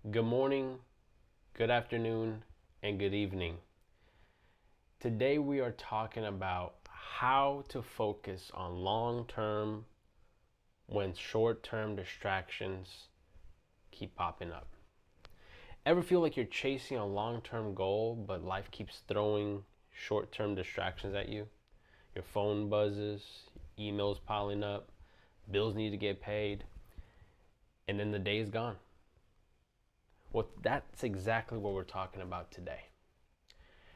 Good morning, good afternoon, and good evening. Today we are talking about how to focus on long term when short term distractions keep popping up. Ever feel like you're chasing a long term goal, but life keeps throwing short term distractions at you? Your phone buzzes, emails piling up, bills need to get paid, and then the day is gone. Well, that's exactly what we're talking about today.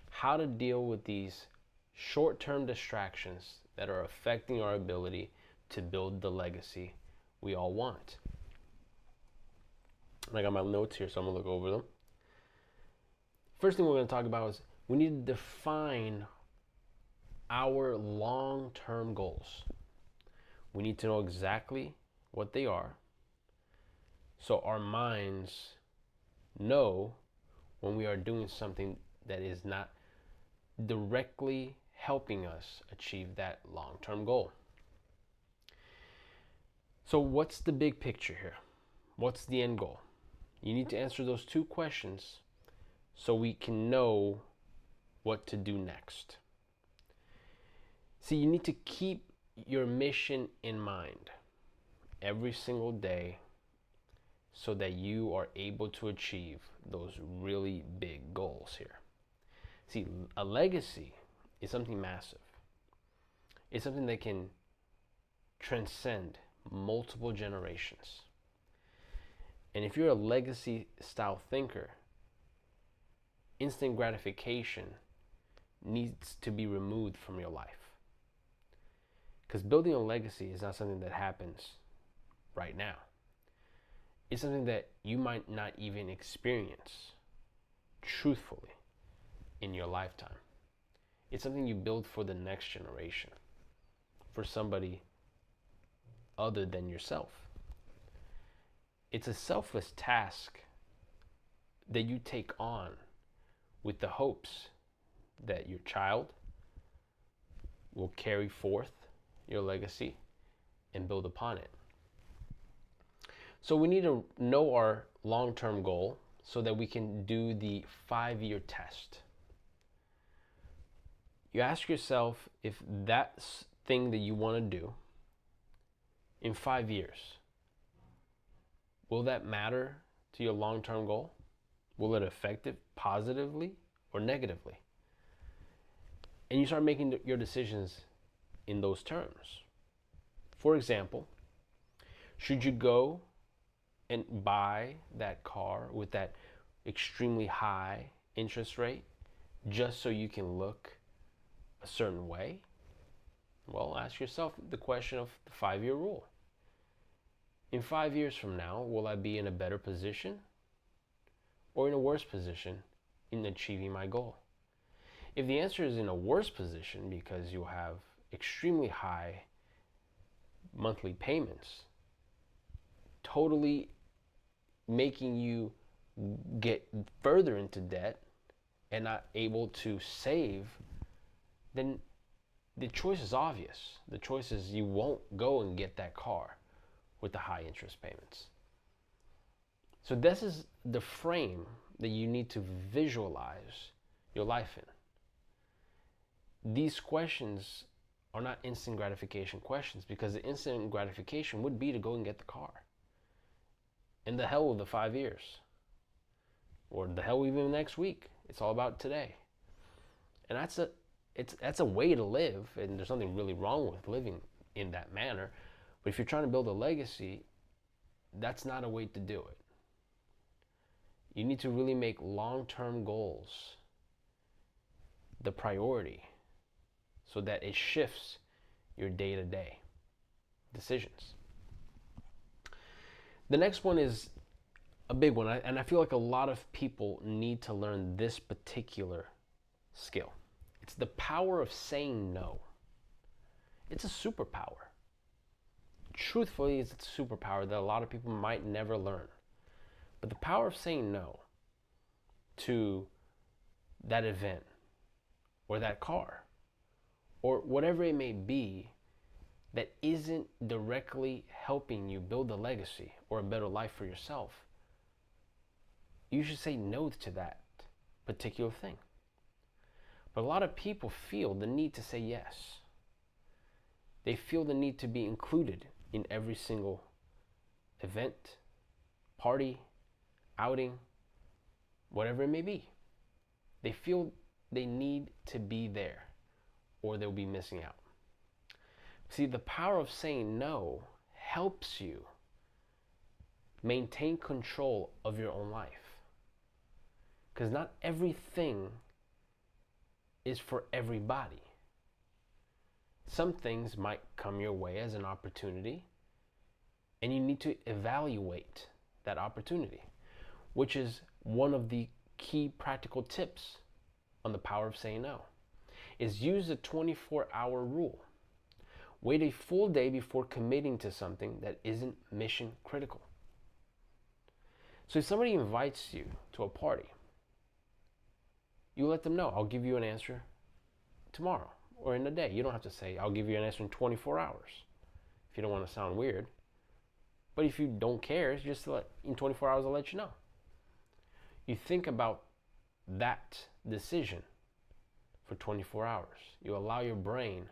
How to deal with these short term distractions that are affecting our ability to build the legacy we all want. I got my notes here, so I'm going to look over them. First thing we're going to talk about is we need to define our long term goals. We need to know exactly what they are so our minds know when we are doing something that is not directly helping us achieve that long term goal. So, what's the big picture here? What's the end goal? You need to answer those two questions so we can know what to do next. See, you need to keep your mission in mind every single day so that you are able to achieve those really big goals here. See, a legacy is something massive. It's something that can transcend multiple generations. And if you're a legacy style thinker, instant gratification needs to be removed from your life. Because building a legacy is not something that happens right now. It's something that you might not even experience truthfully in your lifetime. It's something you build for the next generation, for somebody other than yourself. It's a selfless task that you take on with the hopes that your child will carry forth your legacy and build upon it. So we need to know our long-term goal so that we can do the 5-year test. You ask yourself if that thing that you want to do in 5 years, will that matter to your long-term goal? Will it affect it positively or negatively? And you start making your decisions in those terms. For example, should you go and buy that car with that extremely high interest rate just so you can look a certain way? Well, ask yourself the question of the 5-year rule. In 5 years from now, will I be in a better position or in a worse position in achieving my goal? If the answer is in a worse position because you have extremely high monthly payments, totally making you get further into debt and not able to save, then the choice is obvious. The choice is you won't go and get that car with the high interest payments. So this is the frame that you need to visualize your life in. These questions are not instant gratification questions, because the instant gratification would be to go and get the car. And the hell with the 5 years. Or the hell even next week. It's all about today. And that's a way to live, and there's nothing really wrong with living in that manner. But if you're trying to build a legacy, that's not a way to do it. You need to really make long-term goals the priority so that it shifts your day-to-day decisions. The next one is a big one, and I feel like a lot of people need to learn this particular skill. It's the power of saying no. It's a superpower. Truthfully, it's a superpower that a lot of people might never learn. But the power of saying no to that event or that car or whatever it may be that isn't directly helping you build a legacy or a better life for yourself you should say no to that particular thing. But a lot of people feel the need to say yes. They feel the need to be included in every single event, party, outing, whatever it may be. They feel they need to be there or they'll be missing out. See, the power of saying no helps you maintain control of your own life. Because not everything is for everybody. Some things might come your way as an opportunity, and you need to evaluate that opportunity, which is one of the key practical tips on the power of saying no, is use the 24-hour rule. Wait a full day before committing to something that isn't mission critical. So if somebody invites you to a party, you let them know, I'll give you an answer tomorrow or in a day. You don't have to say, I'll give you an answer in 24 hours if you don't want to sound weird. But if you don't care, just in 24 hours I'll let you know. You think about that decision for 24 hours. You allow your brain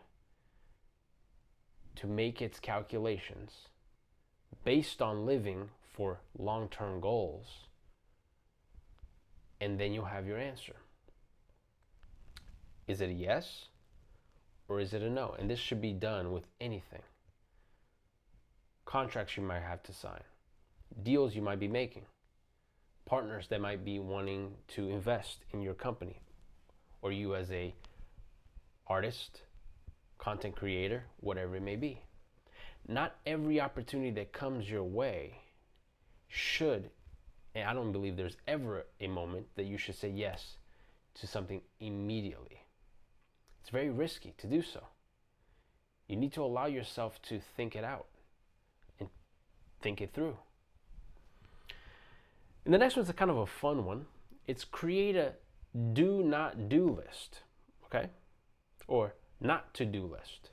to make its calculations based on living for long-term goals, and then you'll have your answer. Is it a yes or is it a no? And this should be done with anything. Contracts you might have to sign, deals you might be making, partners that might be wanting to invest in your company, or you as a artist, content creator, whatever it may be. Not every opportunity that comes your way should, and I don't believe there's ever a moment that you should say yes to something immediately. It's very risky to do so. You need to allow yourself to think it out and think it through. And the next one's a kind of a fun one. It's create a do not do list, okay? Or not to do list.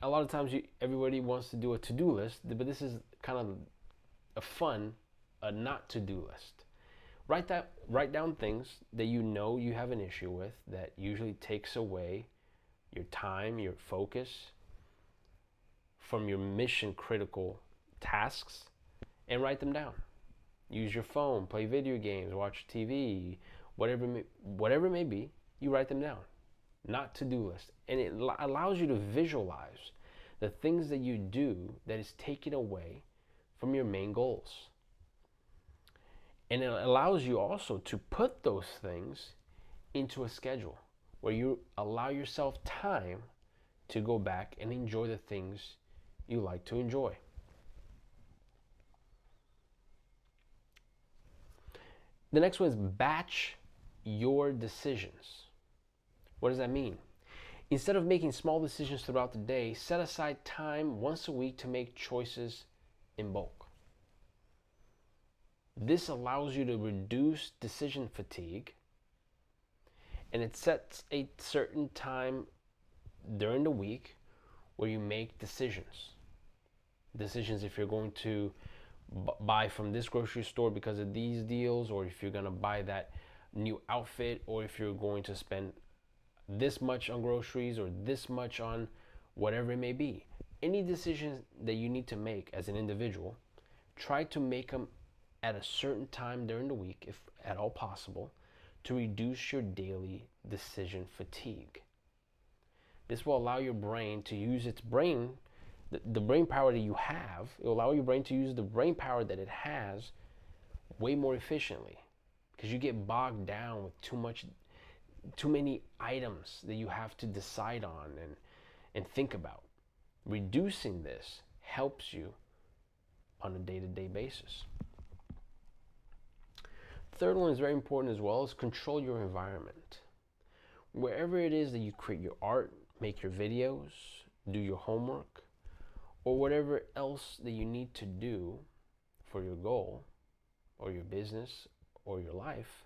A lot of times everybody wants to do a to-do list, but this is kind of a not to do list. Write down things that you know you have an issue with that usually takes away your time, your focus from your mission critical tasks, and write them down. Use your phone, play video games, watch TV, whatever it may be, you write them down. Not to-do list. And it allows you to visualize the things that you do that is taken away from your main goals. And it allows you also to put those things into a schedule where you allow yourself time to go back and enjoy the things you like to enjoy. The next one is batch your decisions. What does that mean? Instead of making small decisions throughout the day, set aside time once a week to make choices in bulk. This allows you to reduce decision fatigue, and it sets a certain time during the week where you make decisions. Decisions if you're going to buy from this grocery store because of these deals, or if you're going to buy that new outfit, or if you're going to spend this much on groceries or this much on whatever it may be. Any decisions that you need to make as an individual, try to make them at a certain time during the week, if at all possible, to reduce your daily decision fatigue. This will allow your brain to use its brain, the brain power that you have. It will allow your brain to use the brain power that it has way more efficiently, because you get bogged down with too many items that you have to decide on and think about. Reducing this helps you on a day-to-day basis. Third one is very important as well, is control your environment. Wherever it is that you create your art, make your videos, do your homework, or whatever else that you need to do for your goal or your business or your life,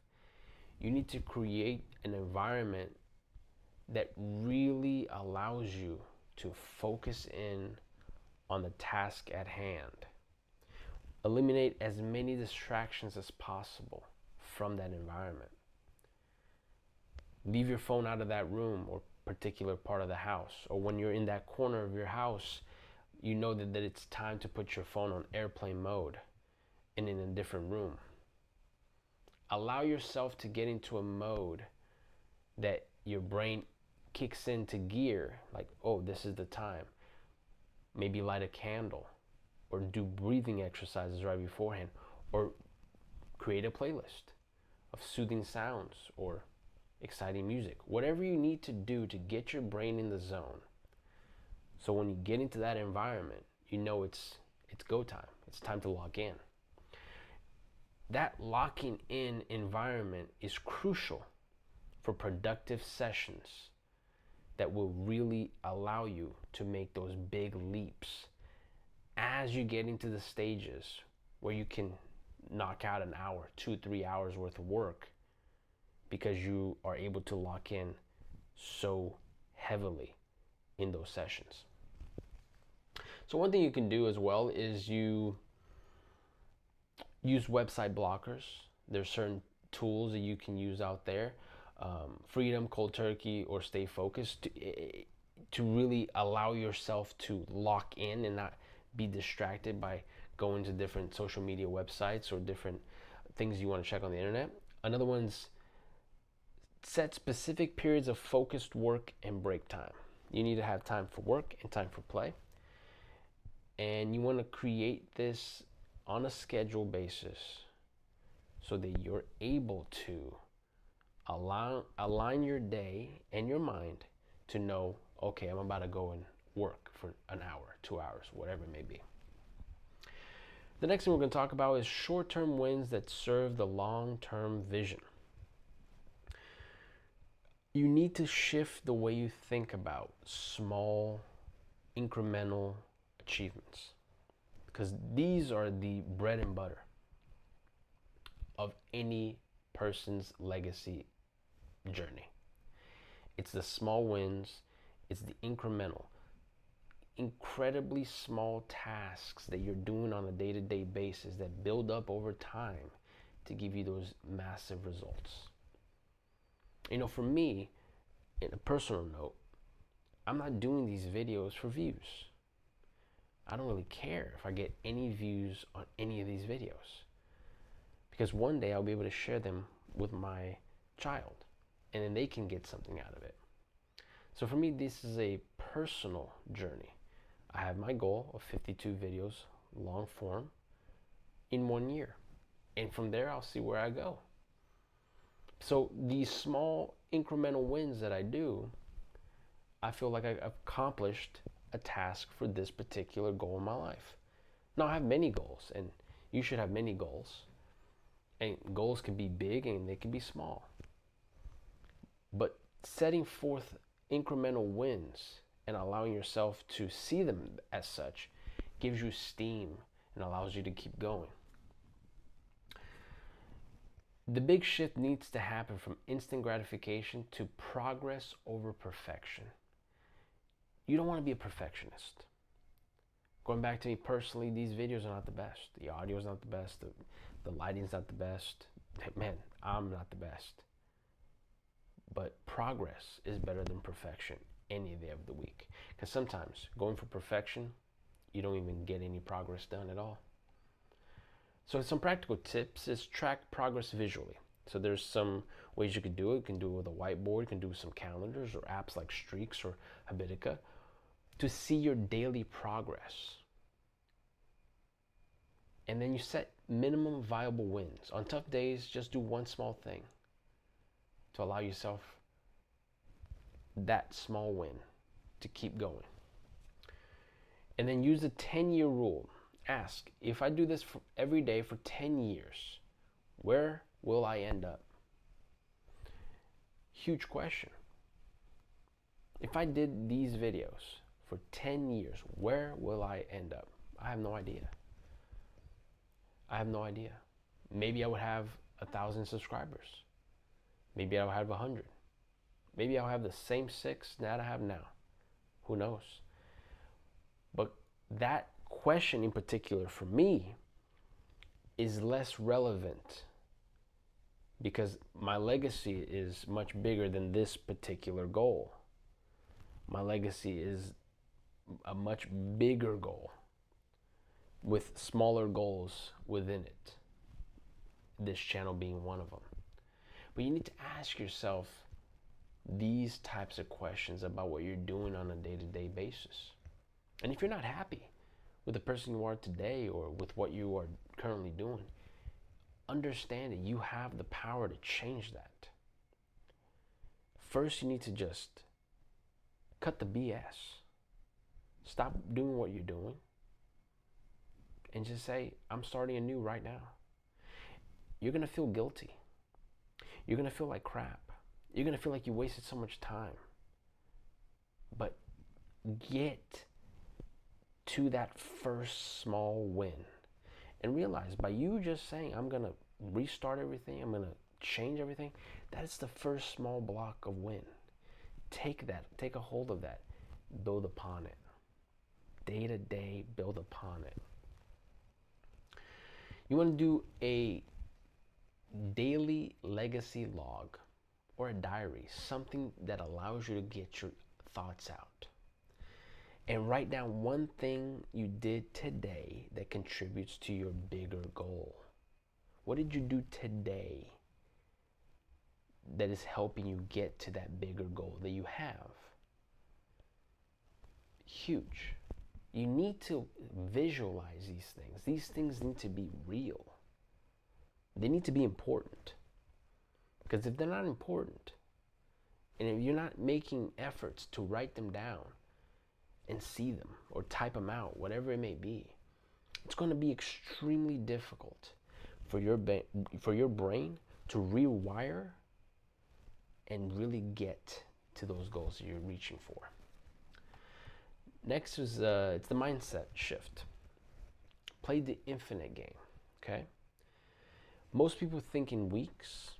you need to create an environment that really allows you to focus in on the task at hand. Eliminate as many distractions as possible from that environment. Leave your phone out of that room or particular part of the house. Or when you're in that corner of your house, you know that it's time to put your phone on airplane mode and in a different room. Allow yourself to get into a mode that your brain kicks into gear, like, oh, this is the time. Maybe light a candle or do breathing exercises right beforehand, or create a playlist of soothing sounds or exciting music. Whatever you need to do to get your brain in the zone. So when you get into that environment, you know it's go time. It's time to lock in. That locking in environment is crucial for productive sessions that will really allow you to make those big leaps as you get into the stages where you can knock out an hour, 2-3 hours worth of work, because you are able to lock in so heavily in those sessions. So one thing you can do as well is you use website blockers. There's certain tools that you can use out there. Freedom, Cold Turkey, or Stay Focused to really allow yourself to lock in and not be distracted by going to different social media websites or different things you want to check on the internet. Another one's set specific periods of focused work and break time. You need to have time for work and time for play. And you want to create this on a schedule basis so that you're able to align your day and your mind to know, okay, I'm about to go and work for an hour, 2 hours, whatever it may be. The next thing we're going to talk about is short-term wins that serve the long-term vision. You need to shift the way you think about small, incremental achievements, because these are the bread and butter of any person's legacy journey. It's the small wins, it's the incremental, incredibly small tasks that you're doing on a day-to-day basis that build up over time to give you those massive results. You know, for me, in a personal note, I'm not doing these videos for views. I don't really care if I get any views on any of these videos, because one day I'll be able to share them with my child and then they can get something out of it. So for me, this is a personal journey. I have my goal of 52 videos, long form, in 1 year. And from there, I'll see where I go. So these small incremental wins that I do, I feel like I've accomplished a task for this particular goal in my life. Now, I have many goals, and you should have many goals. And goals can be big and they can be small. But setting forth incremental wins and allowing yourself to see them as such gives you steam and allows you to keep going. The big shift needs to happen from instant gratification to progress over perfection. You don't want to be a perfectionist. Going back to me personally, these videos are not the best. The audio is not the best. The lighting's not the best. Man, I'm not the best. But progress is better than perfection any day of the week. Because sometimes going for perfection, you don't even get any progress done at all. So some practical tips is track progress visually. So there's some ways you could do it. You can do it with a whiteboard. You can do some calendars or apps like Streaks or Habitica to see your daily progress. And then you set minimum viable wins. On tough days, just do one small thing to allow yourself that small win to keep going. And then use the 10-year rule. Ask, if I do this for every day for 10 years, where will I end up? Huge question. If I did these videos for 10 years, where will I end up? I have no idea. I have no idea. Maybe I would have 1,000 subscribers. Maybe I'll have 100. Maybe I'll have the same 6 that I have now. Who knows? But that question in particular for me is less relevant because my legacy is much bigger than this particular goal. My legacy is a much bigger goal with smaller goals within it, this channel being one of them. But you need to ask yourself these types of questions about what you're doing on a day-to-day basis. And if you're not happy with the person you are today or with what you are currently doing, understand that you have the power to change that. First, you need to just cut the BS. Stop doing what you're doing and just say, I'm starting anew right now. You're going to feel guilty. You're going to feel like crap. You're going to feel like you wasted so much time. But get to that first small win and realize by you just saying, I'm going to restart everything, I'm going to change everything, that is the first small block of win. Take that, take a hold of that, build upon it. Day to day, build upon it. You want to do a daily legacy log or a diary, something that allows you to get your thoughts out. And write down one thing you did today that contributes to your bigger goal. What did you do today that is helping you get to that bigger goal that you have? Huge. You need to visualize these things. These things need to be real. They need to be important. Because if they're not important, and if you're not making efforts to write them down and see them or type them out, whatever it may be, it's going to be extremely difficult for your brain to rewire and really get to those goals that you're reaching for. Next is it's the mindset shift. Play the infinite game, okay? Most people think in weeks,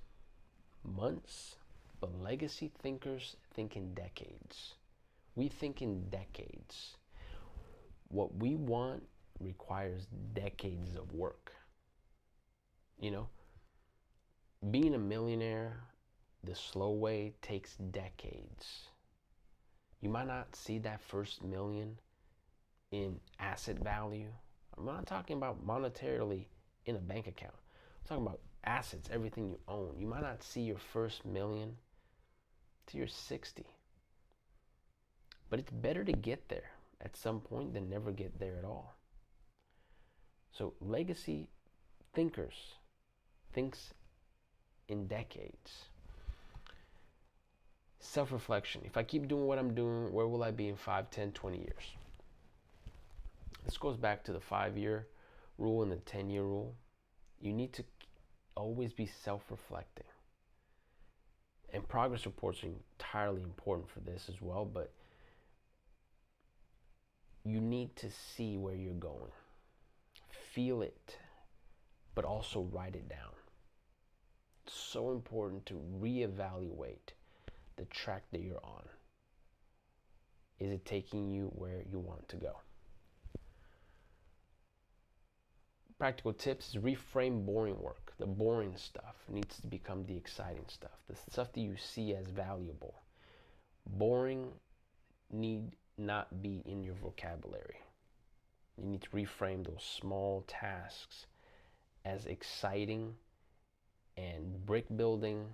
months, but legacy thinkers think in decades. We think in decades. What we want requires decades of work. You know, being a millionaire the slow way takes decades. You might not see that first million in asset value. I'm not talking about monetarily in a bank account. I'm talking about assets, everything you own. You might not see your first million till you're 60. But it's better to get there at some point than never get there at all. So legacy thinkers thinks in decades. Self-reflection. If I keep doing what I'm doing, where will I be in 5, 10, 20 years? This goes back to the 5-year rule and the 10-year rule. You need to always be self-reflecting. And progress reports are entirely important for this as well, but you need to see where you're going. Feel it, but also write it down. It's so important to reevaluate the track that you're on. Is it taking you where you want to go? Practical tips is reframe boring work. The boring stuff needs to become the exciting stuff, the stuff that you see as valuable. Boring need not be in your vocabulary. You need to reframe those small tasks as exciting and brick building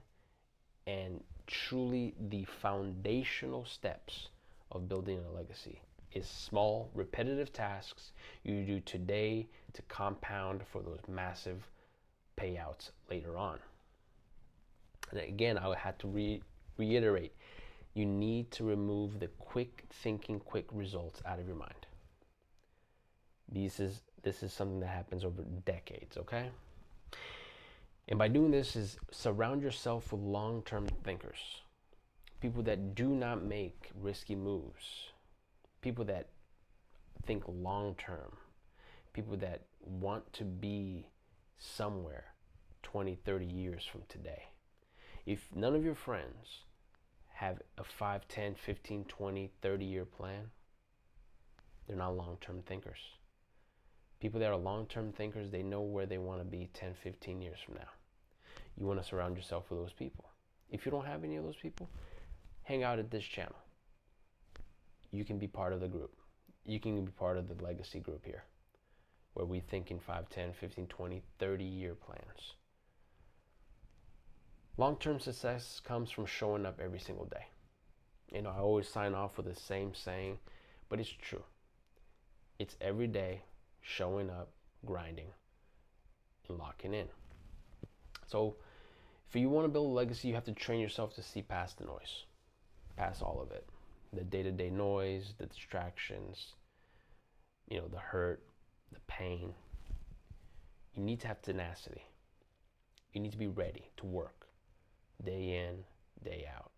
and truly the foundational steps of building a legacy is small, repetitive tasks you do today to compound for those massive payouts later on. And again, I would have to reiterate, you need to remove the quick thinking, quick results out of your mind. This is something that happens over decades, okay? And by doing this is surround yourself with long-term thinkers, people that do not make risky moves, people that think long-term, people that want to be somewhere 20, 30 years from today. If none of your friends have a 5, 10, 15, 20, 30-year plan, they're not long-term thinkers. People that are long-term thinkers, they know where they want to be 10, 15 years from now. You want to surround yourself with those people. If you don't have any of those people, hang out at this channel. You can be part of the group. You can be part of the legacy group here, where we think in 5, 10, 15, 20, 30-year plans. Long-term success comes from showing up every single day. You know, I always sign off with the same saying, but it's true. It's every day showing up, grinding, and locking in. So if you want to build a legacy, you have to train yourself to see past the noise, past all of it. The day-to-day noise, the distractions, you know, the hurt, the pain. You need to have tenacity. You need to be ready to work day in, day out,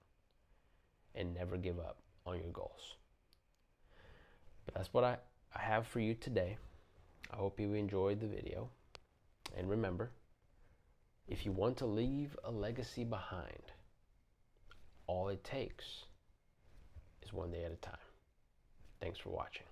and never give up on your goals. But that's what I have for you today. I hope you enjoyed the video. And remember, if you want to leave a legacy behind, all it takes is one day at a time. Thanks for watching.